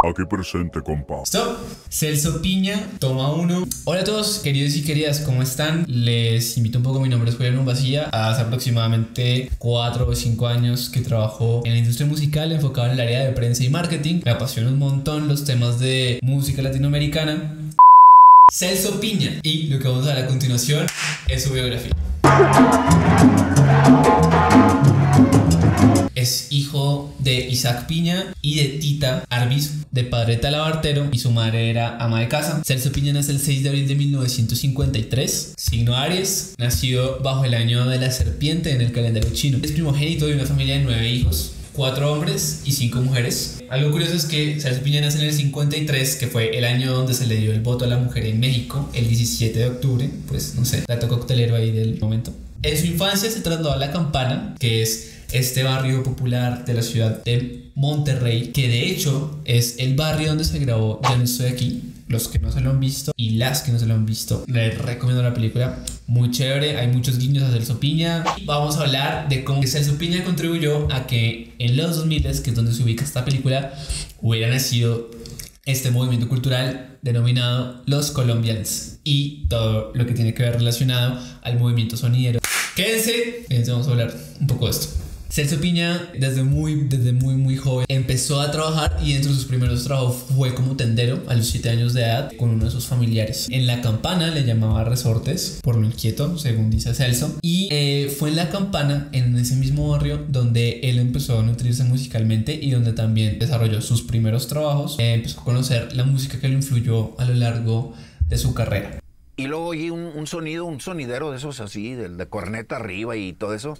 Aquí presente, compa. Stop. Celso Piña, toma uno. Hola a todos, queridos y queridas, ¿cómo están? Les invito un poco, mi nombre es Julián Vacía. Hace aproximadamente 4 o 5 años que trabajo en la industria musical, enfocado en el área de prensa y marketing. Me apasionan un montón los temas de música latinoamericana. Celso Piña. Y lo que vamos a ver a continuación es su biografía. Es hijo de Isaac Piña y de Tita Arbizu, de padre talabartero y su madre era ama de casa. Celso Piña nace el 6 de abril de 1953, signo Aries, nacido bajo el año de la serpiente en el calendario chino. Es primogénito de una familia de 9 hijos, 4 hombres y 5 mujeres. Algo curioso es que Celso Piña nace en el 53, que fue el año donde se le dio el voto a la mujer en México, el 17 de octubre, pues no sé, dato coctelero ahí del momento. En su infancia se trasladó a La Campana, que es este barrio popular de la ciudad de Monterrey, que de hecho es el barrio donde se grabó Ya no estoy aquí. Los que no se lo han visto y las que no se lo han visto, les recomiendo la película, muy chévere, hay muchos guiños a Celso Piña. Y vamos a hablar de cómo Celso Piña contribuyó a que en los 2000, que es donde se ubica esta película, hubiera nacido este movimiento cultural denominado Los Colombians y todo lo que tiene que ver relacionado al movimiento sonidero. Quédense, vamos a hablar un poco de esto. Celso Piña desde muy joven empezó a trabajar y entre sus primeros trabajos fue como tendero a los 7 años de edad con uno de sus familiares. En La Campana le llamaba Resortes por lo inquieto, según dice Celso, y fue en La Campana, en ese mismo barrio, donde él empezó a nutrirse musicalmente y donde también desarrolló sus primeros trabajos. Empezó a conocer la música que lo influyó a lo largo de su carrera. Y luego oí un sonidero de esos así, de corneta arriba y todo eso.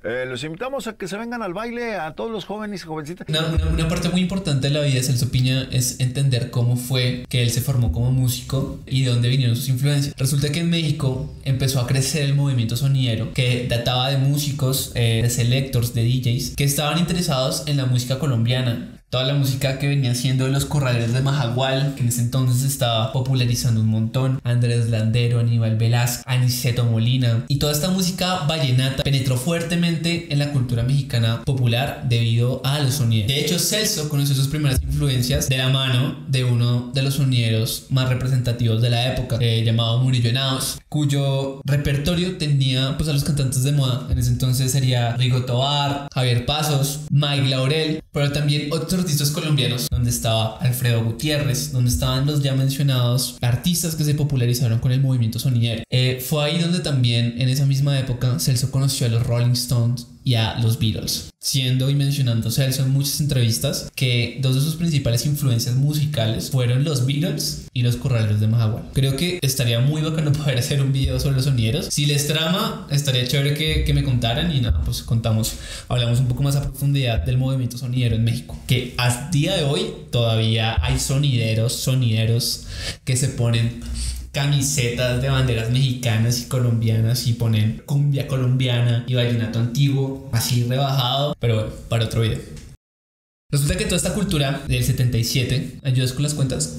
Los invitamos a que se vengan al baile, a todos los jóvenes y jovencitas. Una parte muy importante de la vida de Celso Piña es entender cómo fue que él se formó como músico y de dónde vinieron sus influencias. Resulta que en México empezó a crecer el movimiento sonidero, que databa de músicos, de selectors, de DJs, que estaban interesados en la música colombiana. Toda la música que venía siendo de los corraleros de Majagual, que en ese entonces estaba popularizando un montón. Andrés Landero, Aníbal Velázquez, Aniceto Molina. Y toda esta música vallenata penetró fuertemente en la cultura mexicana popular debido a los sonideros. De hecho, Celso conoció sus primeras influencias de la mano de uno de los sonideros más representativos de la época, llamado Murillo Henao, cuyo repertorio tenía pues a los cantantes de moda. En ese entonces sería Rigo Tobar, Javier Pasos, Mike Laurel, pero también otros artistas colombianos, donde estaba Alfredo Gutiérrez, donde estaban los ya mencionados artistas que se popularizaron con el movimiento sonidero. Fue ahí donde también en esa misma época Celso conoció a los Rolling Stones y a los Beatles, siendo y mencionando Celso en muchas entrevistas que dos de sus principales influencias musicales fueron los Beatles y los corraleros de Majagual. Creo que estaría muy bacano poder hacer un video sobre los sonideros. Si les trama, estaría chévere que me contaran y nada, pues hablamos un poco más a profundidad del movimiento sonidero en México, que a día de hoy todavía hay sonideros que se ponen camisetas de banderas mexicanas y colombianas y ponen cumbia colombiana y vallenato antiguo, así rebajado, pero bueno, para otro video. Resulta que toda esta cultura del 77, ¿ayudas con las cuentas?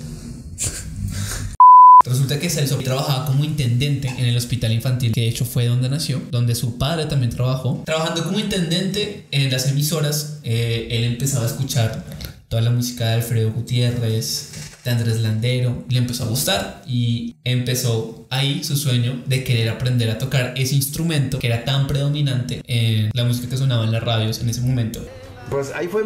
Resulta que Celso trabajaba como intendente en el hospital infantil, que de hecho fue donde nació, donde su padre también trabajó. Trabajando como intendente en las emisoras, él empezaba a escuchar toda la música de Alfredo Gutiérrez, de Andrés Landero, y le empezó a gustar y empezó ahí su sueño de querer aprender a tocar ese instrumento que era tan predominante en la música que sonaba en las radios en ese momento. Pues ahí fue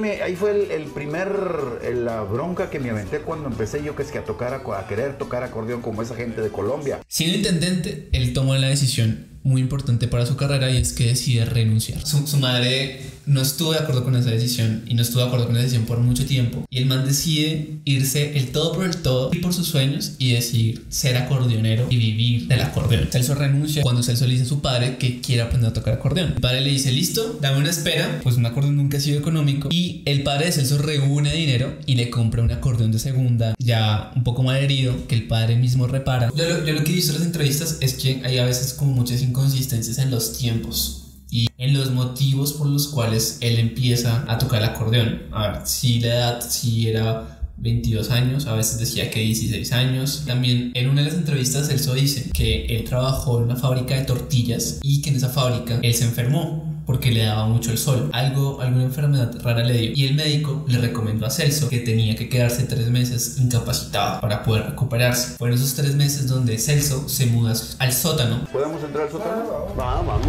la bronca que me aventé cuando empecé yo a querer tocar acordeón como esa gente de Colombia. Siendo intendente, él tomó la decisión muy importante para su carrera y es que decide renunciar. Su madre no estuvo de acuerdo con esa decisión y no estuvo de acuerdo con esa decisión por mucho tiempo, y el man decide irse el todo por el todo y por sus sueños y decidir ser acordeonero y vivir del acordeón. Celso renuncia cuando Celso le dice a su padre que quiere aprender a tocar acordeón. El padre le dice: listo, dame una espera, pues un acordeón nunca ha sido económico, y el padre de Celso reúne dinero y le compra un acordeón de segunda, ya un poco mal herido, que el padre mismo repara. Yo lo que he visto en las entrevistas es que hay a veces como muchas inconsistencias en los tiempos y en los motivos por los cuales él empieza a tocar el acordeón. A ver, si la edad, si era 22 años, a veces decía que 16 años. También en una de las entrevistas Celso dice que él trabajó en una fábrica de tortillas y que en esa fábrica él se enfermó porque le daba mucho el sol. Alguna enfermedad rara le dio. Y el médico le recomendó a Celso que tenía que quedarse 3 meses incapacitado para poder recuperarse. Fueron esos 3 meses donde Celso se muda al sótano. ¿Podemos entrar al sótano? Vamos.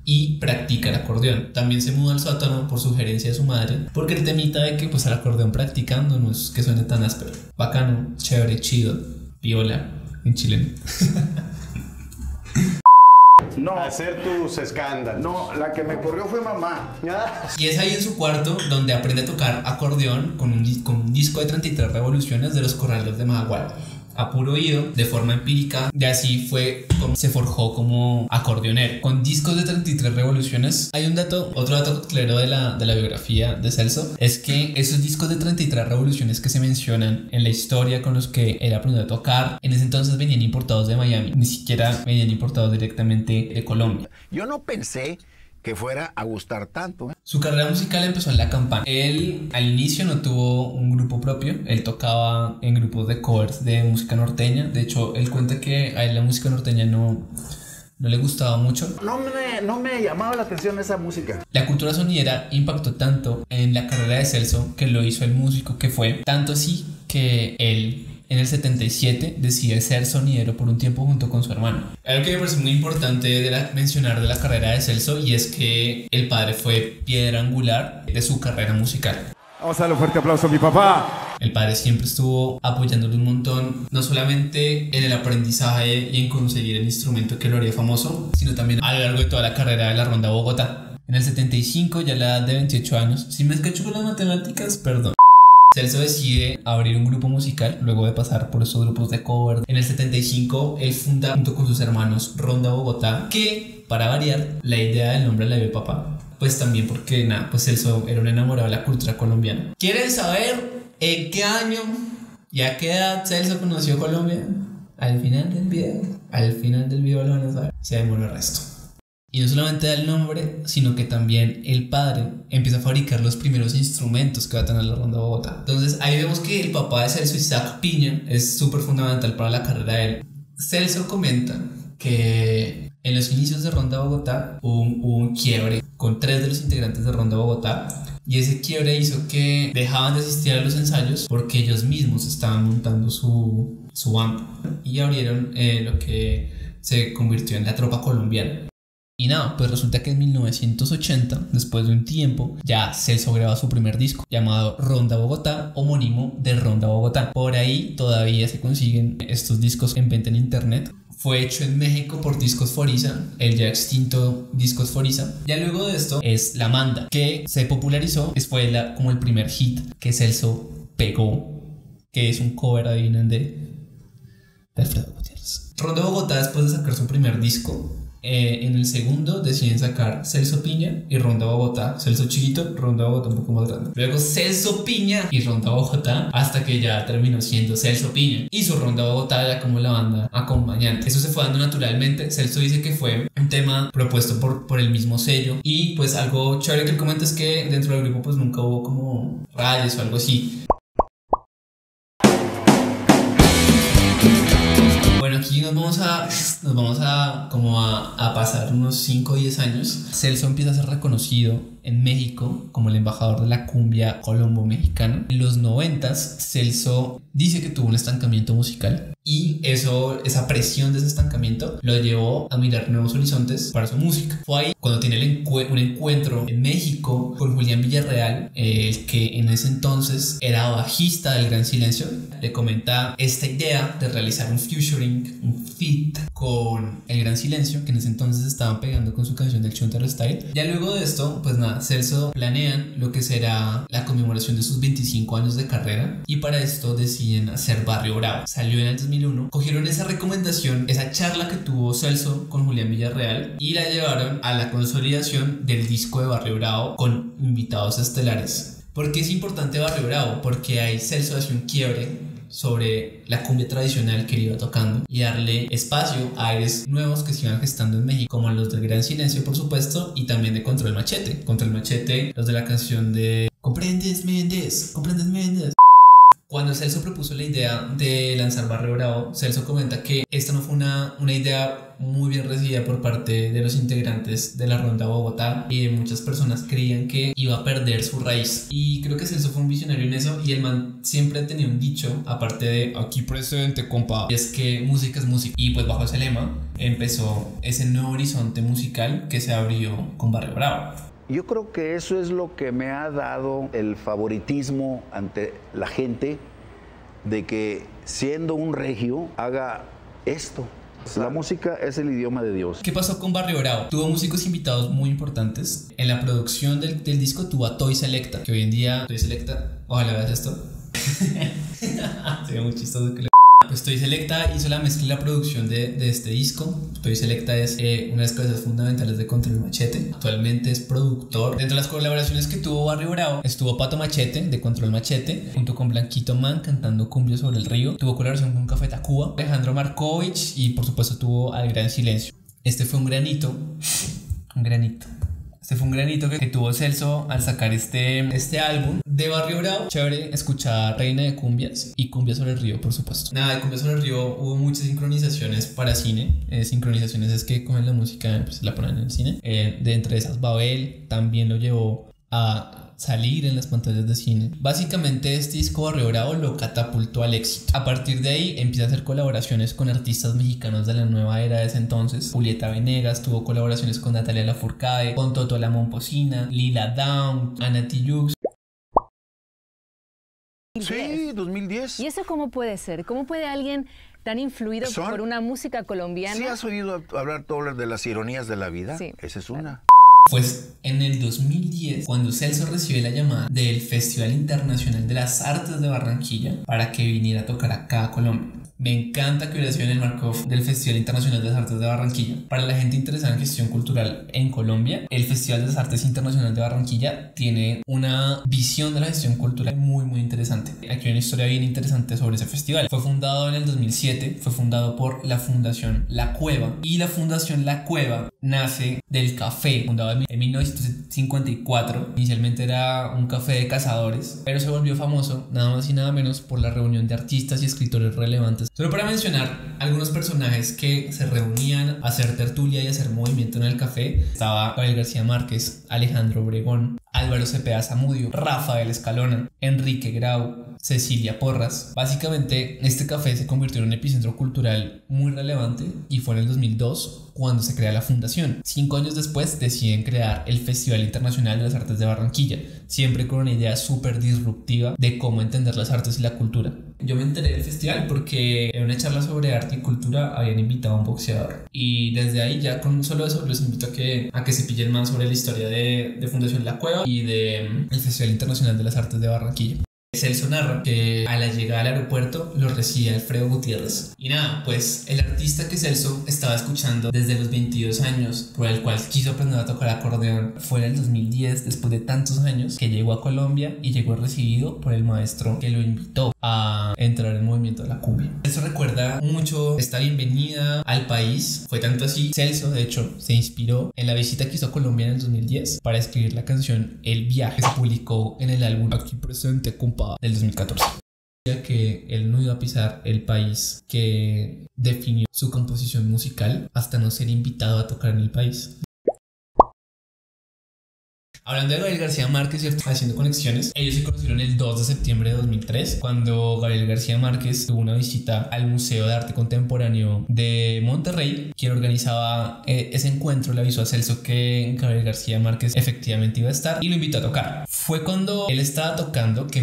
Y practica el acordeón. También se muda al sótano por sugerencia de su madre, porque el temita de que pues el acordeón practicando no es que suene tan áspero. Bacano, chévere, chido, viola en chileno. No. Hacer tus escándalos. No, la que me corrió fue mamá. Y es ahí en su cuarto donde aprende a tocar acordeón con un disco de 33 revoluciones de los Corrales de Mahahual. A puro oído, de forma empírica, y así fue como se forjó como acordeonero. Con discos de 33 revoluciones. Hay otro dato claro de la biografía de Celso, es que esos discos de 33 revoluciones que se mencionan en la historia con los que él aprendió a tocar, en ese entonces venían importados de Miami, ni siquiera venían importados directamente de Colombia. Yo no pensé que fuera a gustar tanto. Su carrera musical empezó en la campana. Él al inicio no tuvo un grupo propio, él tocaba en grupos de covers de música norteña. De hecho, él cuenta que a él la música norteña no le gustaba mucho. No me llamaba la atención esa música. La cultura sonidera impactó tanto en la carrera de Celso que lo hizo el músico que fue, tanto así que él en el 77 decide ser sonidero por un tiempo junto con su hermano. Algo que me parece muy importante mencionar de la carrera de Celso, y es que el padre fue piedra angular de su carrera musical. Vamos a darle un fuerte aplauso a mi papá. El padre siempre estuvo apoyándolo un montón, no solamente en el aprendizaje y en conseguir el instrumento que lo haría famoso, sino también a lo largo de toda la carrera de la Ronda Bogotá. En el 75, ya a la edad de 28 años, si me escacho con las matemáticas, perdón. Celso decide abrir un grupo musical luego de pasar por esos grupos de cover. En el 75 él funda junto con sus hermanos Ronda Bogotá, que para variar la idea del nombre la dio el papá, pues también porque pues Celso era un enamorado de la cultura colombiana. ¿Quieren saber en qué año y a qué edad Celso conoció Colombia? Al final del video lo van a saber. Se demoró el resto. Y no solamente da el nombre, sino que también el padre empieza a fabricar los primeros instrumentos que va a tener la Ronda Bogotá. Entonces ahí vemos que el papá de Celso, Isaac Piña, es súper fundamental para la carrera de él. Celso comenta que en los inicios de Ronda Bogotá hubo un quiebre con 3 de los integrantes de Ronda Bogotá, y ese quiebre hizo que dejaban de asistir a los ensayos porque ellos mismos estaban montando su banda y abrieron lo que se convirtió en la tropa colombiana. Y nada, pues resulta que en 1980, después de un tiempo, ya Celso graba su primer disco llamado Ronda Bogotá, homónimo de Ronda Bogotá. Por ahí todavía se consiguen estos discos en venta en internet. Fue hecho en México por Discos Foriza, el ya extinto Discos Foriza. Ya luego de esto es La Manda, que se popularizó, fue como el primer hit que Celso pegó, que es un cover, adivinan, de Alfredo Gutiérrez. Ronda Bogotá, después de sacar su primer disco, en el segundo deciden sacar Celso Piña y Ronda Bogotá. Celso chiquito, Ronda Bogotá un poco más grande. Luego Celso Piña y Ronda Bogotá, hasta que ya terminó siendo Celso Piña y su Ronda Bogotá ya como la banda acompañante. Eso se fue dando naturalmente. Celso dice que fue un tema propuesto por el mismo sello, y pues algo chévere que él comenta es que dentro del grupo pues nunca hubo como rayos o algo así. Bueno, aquí nos vamos a pasar unos 5 o 10 años. Celso empieza a ser reconocido en México como el embajador de la cumbia colombo-mexicana. En los 90s, Celso dice que tuvo un estancamiento musical, y esa presión de ese estancamiento lo llevó a mirar nuevos horizontes para su música. Fue ahí cuando tiene un encuentro en México con Julián Villarreal, el que en ese entonces era bajista del Gran Silencio. Le comenta esta idea de realizar un featuring, un feat con el Gran Silencio, que en ese entonces estaban pegando con su canción del Chuntaro Style. Ya luego de esto, pues nada, Celso planean lo que será la conmemoración de sus 25 años de carrera, y para esto deciden hacer Barrio Bravo. Salió en el 2001, cogieron esa recomendación, esa charla que tuvo Celso con Julián Villarreal, y la llevaron a la consolidación del disco de Barrio Bravo con invitados estelares. ¿Por qué es importante Barrio Bravo? Porque ahí Celso hace un quiebre sobre la cumbia tradicional que él iba tocando y darle espacio a aires nuevos que se iban gestando en México, como los del Gran Silencio, por supuesto, y también de Control Machete. Control Machete, los de la canción de Comprendes Méndez, Comprendes Méndez. Cuando Celso propuso la idea de lanzar Barrio Bravo, Celso comenta que esta no fue una idea muy bien recibida por parte de los integrantes de la Ronda Bogotá y muchas personas creían que iba a perder su raíz. Y creo que Celso fue un visionario en eso y el man siempre ha tenido un dicho, aparte de aquí presente, compa, y es que música es música. Y pues bajo ese lema empezó ese nuevo horizonte musical que se abrió con Barrio Bravo. Yo creo que eso es lo que me ha dado el favoritismo ante la gente de que siendo un regio haga esto. La música es el idioma de Dios. ¿Qué pasó con Barrio Bravo? Tuvo músicos invitados muy importantes. En la producción del disco tuvo a Toy Selecta, que hoy en día Toy Selecta, ojalá veas esto. Sería muy chistoso que le... Pues Toy Selecta hizo la mezcla y la producción de este disco. Toy Selecta es una de las cabezas fundamentales de Control Machete. Actualmente es productor. Dentro de las colaboraciones que tuvo Barrio Bravo estuvo Pato Machete de Control Machete junto con Blanquito Man cantando Cumbia sobre el Río. Tuvo colaboración con Café Tacuba, Alejandro Markovich y por supuesto tuvo Al Gran Silencio. Este fue un granito. Este fue un granito que tuvo Celso al sacar este álbum de Barrio Bravo. Chévere escuchar Reina de Cumbias y Cumbia sobre el Río, por supuesto. Nada, de Cumbia sobre el Río hubo muchas sincronizaciones para cine. Sincronizaciones es que cogen la música, pues la ponen en el cine. De entre esas, Babel también lo llevó a salir en las pantallas de cine. Básicamente este disco Barrio Bravo lo catapultó al éxito. A partir de ahí empieza a hacer colaboraciones con artistas mexicanos de la nueva era de ese entonces. Julieta Venegas tuvo colaboraciones con Natalia Lafourcade, con Toto La Momposina, Lila Downs, Ana Tijoux. Sí, 2010. ¿Y eso cómo puede ser? ¿Cómo puede alguien tan influido por una música colombiana? ¿Sí has oído hablar todo de las ironías de la vida? Sí. Esa es una. Pues en el 2010, cuando Celso recibe la llamada del Festival Internacional de las Artes de Barranquilla para que viniera a tocar acá a Colombia. Me encanta que hubiera sido en el marco del Festival Internacional de las Artes de Barranquilla. Para la gente interesada en gestión cultural en Colombia, el Festival de las Artes Internacional de Barranquilla tiene una visión de la gestión cultural muy muy interesante. Aquí hay una historia bien interesante sobre ese festival. Fue fundado en el 2007, fue fundado por la Fundación La Cueva, y la Fundación La Cueva nace del café, fundado en 1954. Inicialmente era un café de cazadores, pero se volvió famoso nada más y nada menos por la reunión de artistas y escritores relevantes. Solo para mencionar algunos personajes que se reunían a hacer tertulia y a hacer movimiento en el café, estaba Gabriel García Márquez, Alejandro Obregón, Álvaro Cepeda Zamudio, Rafael Escalona, Enrique Grau, Cecilia Porras. Básicamente este café se convirtió en un epicentro cultural muy relevante y fue en el 2002 cuando se crea la fundación. 5 años después deciden crear el Festival Internacional de las Artes de Barranquilla, siempre con una idea súper disruptiva de cómo entender las artes y la cultura. Yo me enteré del festival porque en una charla sobre arte y cultura habían invitado a un boxeador, y desde ahí ya con solo eso los invito a que se pillen más sobre la historia de Fundación La Cueva y del Festival Internacional de las Artes de Barranquilla. Celso narra que a la llegada al aeropuerto lo recibe Alfredo Gutiérrez. Y nada, pues el artista que Celso estaba escuchando desde los 22 años, por el cual quiso aprender a tocar acordeón, fue en el 2010, después de tantos años, que llegó a Colombia y llegó recibido por el maestro que lo invitó a entrar en el movimiento de la cumbia. Celso recuerda mucho esta bienvenida al país. Fue tanto así, Celso de hecho se inspiró en la visita que hizo a Colombia en el 2010 para escribir la canción El Viaje, que se publicó en el álbum Aquí Presente, compa, del 2014. Que él no iba a pisar el país que definió su composición musical hasta no ser invitado a tocar en el país. Hablando de Gabriel García Márquez, ¿cierto? Haciendo conexiones, ellos se conocieron el 2 de septiembre de 2003, cuando Gabriel García Márquez tuvo una visita al Museo de Arte Contemporáneo de Monterrey. Quien organizaba ese encuentro le avisó a Celso que Gabriel García Márquez efectivamente iba a estar y lo invitó a tocar. Fue cuando él estaba tocando que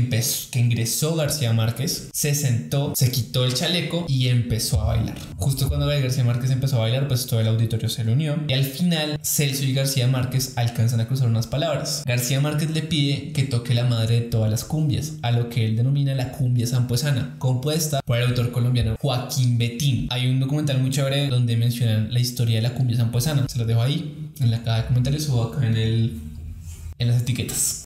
ingresó García Márquez, se sentó, se quitó el chaleco y empezó a bailar. Justo cuando Gabriel García Márquez empezó a bailar, pues todo el auditorio se le unió y al final Celso y García Márquez alcanzan a cruzar unas palabras. García Márquez le pide que toque la madre de todas las cumbias, a lo que él denomina la cumbia sampuesana, compuesta por el autor colombiano Joaquín Betín. Hay un documental muy chévere donde mencionan la historia de la cumbia sampuesana. Se los dejo ahí en la caja de comentarios o acá en las etiquetas.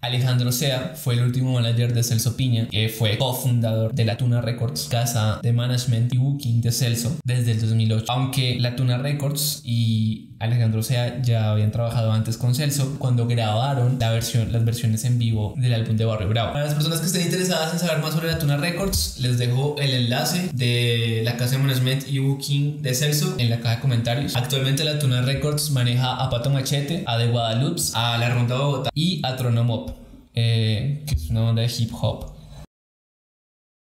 Alejandro Sea fue el último manager de Celso Piña, que fue cofundador de La Tuna Records, casa de management y booking de Celso desde el 2008. Aunque La Tuna Records y Alejandro Sea ya habían trabajado antes con Celso cuando grabaron las versiones en vivo del álbum de Barrio Bravo. Para las personas que estén interesadas en saber más sobre La Tuna Records, les dejo el enlace de la casa de management y booking de Celso en la caja de comentarios. Actualmente La Tuna Records maneja a Pato Machete, a The Guadalupe, a La Ronda Bogotá y a Trono Mob, que es una banda de hip hop.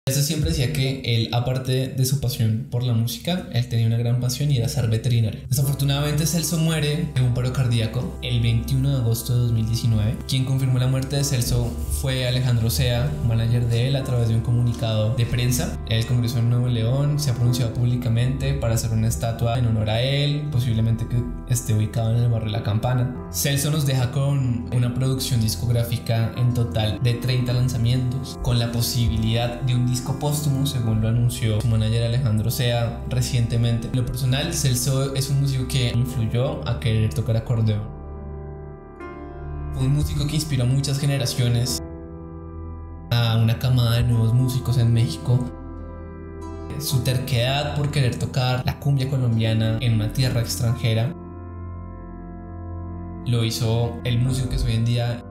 Celso siempre decía que él, aparte de su pasión por la música, él tenía una gran pasión y era ser veterinario. Desafortunadamente Celso muere de un paro cardíaco el 21 de agosto de 2019. Quien confirmó la muerte de Celso fue Alejandro Sea, manager de él, a través de un comunicado de prensa. El Congreso de Nuevo León se ha pronunciado públicamente para hacer una estatua en honor a él, posiblemente que esté ubicado en el barrio La Campana. Celso nos deja con una producción discográfica en total de 30 lanzamientos, con la posibilidad de un disco póstumo, según lo anunció su manager Alejandro Sea recientemente. En lo personal, Celso es un músico que influyó a querer tocar acordeón. Un músico que inspiró a muchas generaciones, a una camada de nuevos músicos en México. Su terquedad por querer tocar la cumbia colombiana en una tierra extranjera lo hizo el músico que es hoy en día.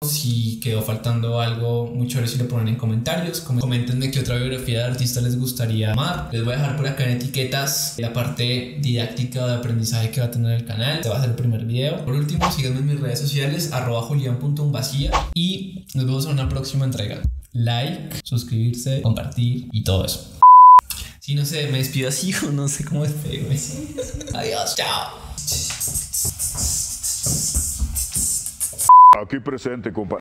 Si quedó faltando algo, mucho gracias si lo ponen en comentarios. Coméntenme qué otra biografía de artista les gustaría amar. Les voy a dejar por acá en etiquetas la parte didáctica de aprendizaje que va a tener el canal. Este va a ser el primer video. Por último, síganme en mis redes sociales @julian.umbacilla y nos vemos en una próxima entrega. Like, suscribirse, compartir y todo eso. Si no sé, me despido así o no sé cómo despedirme. Adiós, chao. Aquí presente, compa.